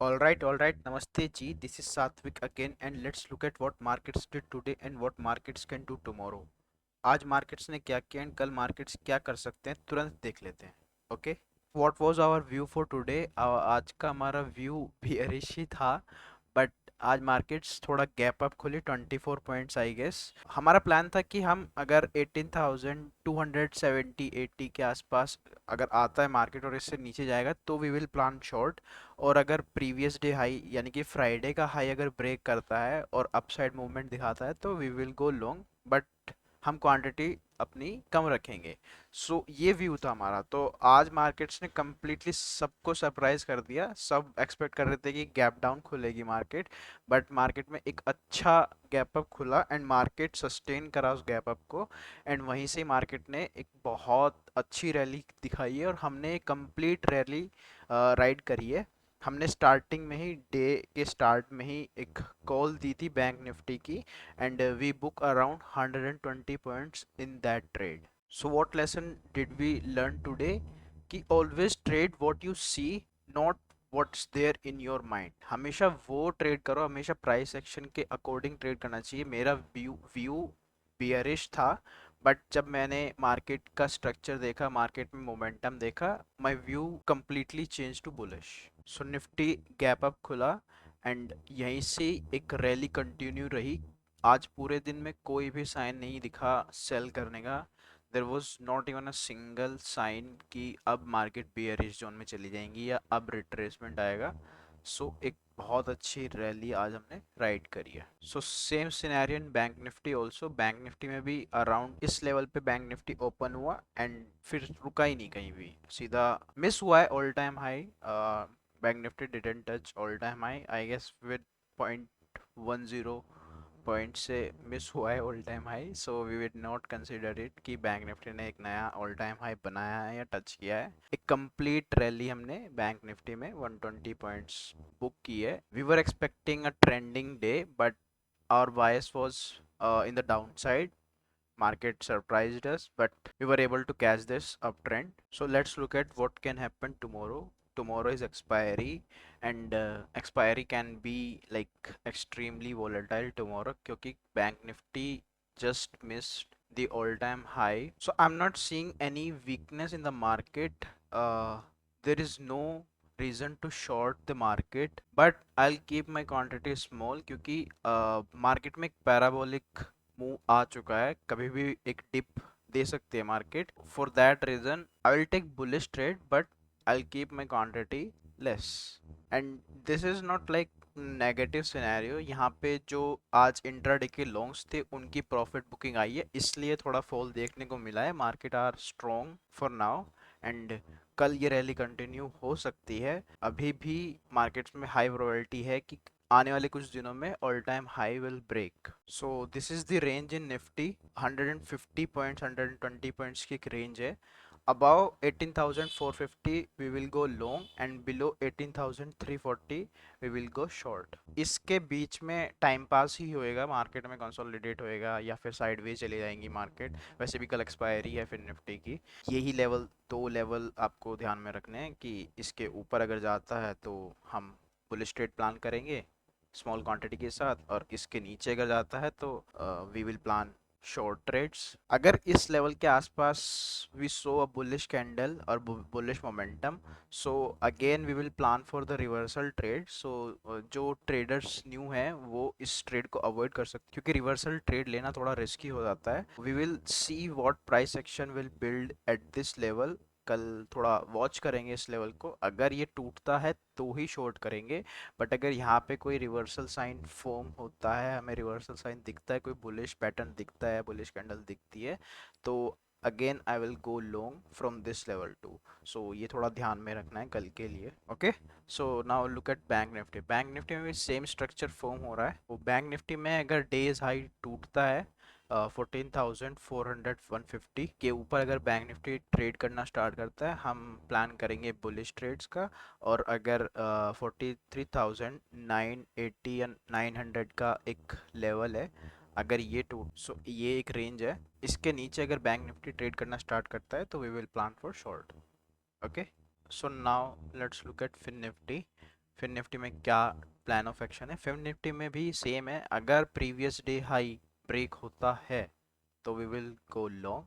All right. Namaste ji. This is Satvik again, and let's look at what markets did today and what markets can do tomorrow. आज markets ने क्या किया and कल markets क्या कर सकते हैं तुरंत देख लेते हैं. Okay. What was our view for today. आज का हमारा व्यू बियरिश ही था, बट आज मार्केट्स थोड़ा गैप अप खुली 24 पॉइंट्स आई गेस. हमारा प्लान था कि हम अगर 18,270 80 के आसपास अगर आता है मार्केट और इससे नीचे जाएगा तो वी विल प्लान शॉर्ट. और अगर प्रीवियस डे हाई यानी कि फ्राइडे का हाई अगर ब्रेक करता है और अपसाइड मूवमेंट दिखाता है तो we will go long, but हम क्वांटिटी अपनी कम रखेंगे. सो ये व्यू था हमारा. तो आज मार्केट्स ने कम्प्लीटली सबको सरप्राइज कर दिया. सब एक्सपेक्ट कर रहे थे कि गैप डाउन खुलेगी मार्केट, बट मार्केट में एक अच्छा गैप अप खुला एंड मार्केट सस्टेन करा उस गैप अप को. एंड वहीं से मार्केट ने एक बहुत अच्छी रैली दिखाई है और हमने कंप्लीट रैली राइड करी है. हमने स्टार्टिंग में ही डे के स्टार्ट में ही एक कॉल दी थी बैंक निफ्टी की, and we book around 120 points in that trade. So what lesson did we learn today? कि always trade what you see, not what's there in your mind. हमेशा वो trade करो, हमेशा price action के according trade करना चाहिए. मेरा view bearish था, बट जब मैंने मार्केट का स्ट्रक्चर देखा, मार्केट में मोमेंटम देखा, my view completely change to bullish. So Nifty gap up खुला एंड यहीं से एक रैली कंटिन्यू रही. आज पूरे दिन में कोई भी साइन नहीं दिखा सेल करने का. There was not even a single sign कि अब मार्केट बियरिश जोन में चली जाएंगी या अब रिट्रेसमेंट आएगा. सो एक बहुत अच्छी रैली आज हमने राइड करी है. So same scenario in bank Nifty also. Bank Nifty में भी अराउंड इस लेवल पे बैंक निफ्टी ओपन हुआ एंड फिर रुका ही नहीं, कहीं भी सीधा मिस हुआ है all time high. Bank Nifty didn't touch all time high I guess with 0.10 point से मिस हुआ है all time high. So we would not consider it कि बैंक निफ्टी ने एक नया ऑल टाइम हाई बनाया है या टच किया है. एक कंप्लीट रैली हमने बैंक निफ्टी में 120 पॉइंट्स बुक की है. We were expecting a trending day, but our bias was in the downside. Market surprised us, but we were able to catch this uptrend. So let's look at what can happen tomorrow. Tomorrow is expiry, and expiry can be like extremely volatile tomorrow क्योंकि bank Nifty just missed the all-time high. So I'm not seeing any weakness in the market. There is no reason to short the market, but I'll keep my quantity small क्योंकि market में एक parabolic move आ चुका है. कभी भी एक dip दे सकती है market. For that reason I will take bullish trade, but I will keep my quantity less. And this is not like negative scenario. यहाँ पे जो आज इंट्राडे के लॉन्ग्स थे उनकी प्रॉफिट बुकिंग आई है, इसलिए थोड़ा फॉल देखने को मिला है. Market are strong for now and कल ये रैली कंटिन्यू हो सकती है. अभी भी मार्केट्स में हाई प्रोबेबिलिटी है कि आने वाले कुछ दिनों में all time high will break. So this is the range in Nifty. 150 points 120 points की एक रेंज है. above 18,450 we will go long and below 18,340 we will go short. इसके बीच में टाइम पास ही होएगा, मार्केट में कंसोलिडेट होएगा या फिर साइडवेज चली जाएंगी मार्केट. वैसे भी कल एक्सपायरी है फिर निफ्टी की. यही लेवल, दो लेवल आपको ध्यान में रखने हैं कि इसके ऊपर अगर जाता है तो हम बुलिश ट्रेड प्लान करेंगे स्मॉल क्वांटिटी के साथ, और इसके नीचे अगर जाता है तो we will plan short trades. अगर इस लेवल के आसपास we saw a bullish candle और bullish momentum, so again we will plan for the reversal trade. So जो ट्रेडर्स न्यू हैं वो इस ट्रेड को अवॉइड कर सकते क्योंकि रिवर्सल ट्रेड लेना थोड़ा रिस्की हो जाता है. We will see what price action will build at this level. कल थोड़ा वॉच करेंगे इस लेवल को. अगर ये टूटता है तो ही शॉर्ट करेंगे, बट अगर यहाँ पे कोई रिवर्सल साइन फॉर्म होता है, हमें रिवर्सल साइन दिखता है, कोई बुलिश पैटर्न दिखता है, बुलिश कैंडल दिखती है, तो again I will go long from this level too. So ये थोड़ा ध्यान में रखना है कल के लिए. Okay. So now look at bank Nifty. Bank Nifty में भी सेम स्ट्रक्चर फॉर्म हो रहा है. वो बैंक निफ्टी में अगर डेज हाई टूटता है 14,400 150 के ऊपर, अगर बैंक निफ्टी ट्रेड करना स्टार्ट करता है, हम प्लान करेंगे बुलिश ट्रेड्स का. और अगर 43,980 या 900 का एक लेवल है, अगर ये टूट, सो ये एक रेंज है, इसके नीचे अगर बैंक निफ्टी ट्रेड करना स्टार्ट करता है तो we will plan for short. Okay. So now let's look at Fin Nifty. फिर निफ्टी में क्या प्लान ऑफ एक्शन है? फिर निफ्टी में भी सेम है, अगर प्रीवियस डे हाई ब्रेक होता है तो we will go long,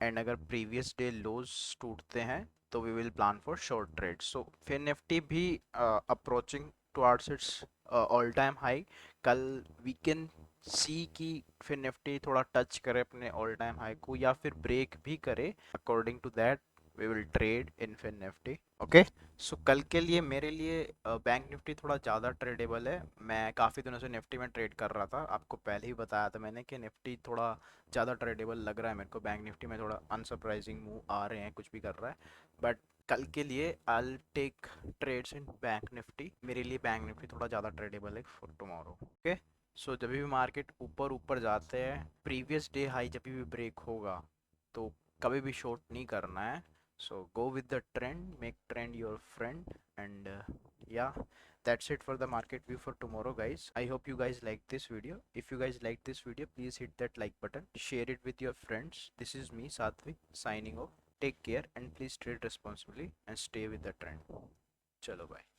and अगर प्रीवियस डे लोज टूटते हैं तो we will plan for short trade. So फिर निफ्टी भी approaching towards its all time high. कल वी कैन सी कि फिर निफ्टी थोड़ा टच करे अपने ऑल टाइम हाई को या फिर ब्रेक भी करे। According to that we will trade in Fin Nifty. Okay, सो कल के लिए मेरे लिए बैंक निफ्टी थोड़ा ज़्यादा ट्रेडेबल है। मैं काफ़ी दिनों से निफ्टी में ट्रेड कर रहा था, आपको पहले ही बताया था मैंने कि निफ्टी थोड़ा ज़्यादा ट्रेडेबल लग रहा है मेरे को। बैंक निफ्टी में थोड़ा अनसरप्राइजिंग मूव आ रहे हैं, कुछ भी कर रहा है, बट कल के लिए I take trades in bank Nifty. मेरे लिए बैंक निफ्टी थोड़ा ज़्यादा ट्रेडेबल है फॉर टुमारो। ओके, सो जब भी मार्केट ऊपर ऊपर जाते हैं, प्रीवियस डे हाई जब भी ब्रेक होगा तो कभी भी शॉर्ट नहीं करना है। So go with the trend, make trend your friend, and yeah, that's it for the market view for tomorrow, guys. I hope you guys like this video. If you guys like this video, please hit that like button, share it with your friends. This is me, Satvik, signing off. Take care and please trade responsibly and stay with the trend. Chalo, bye.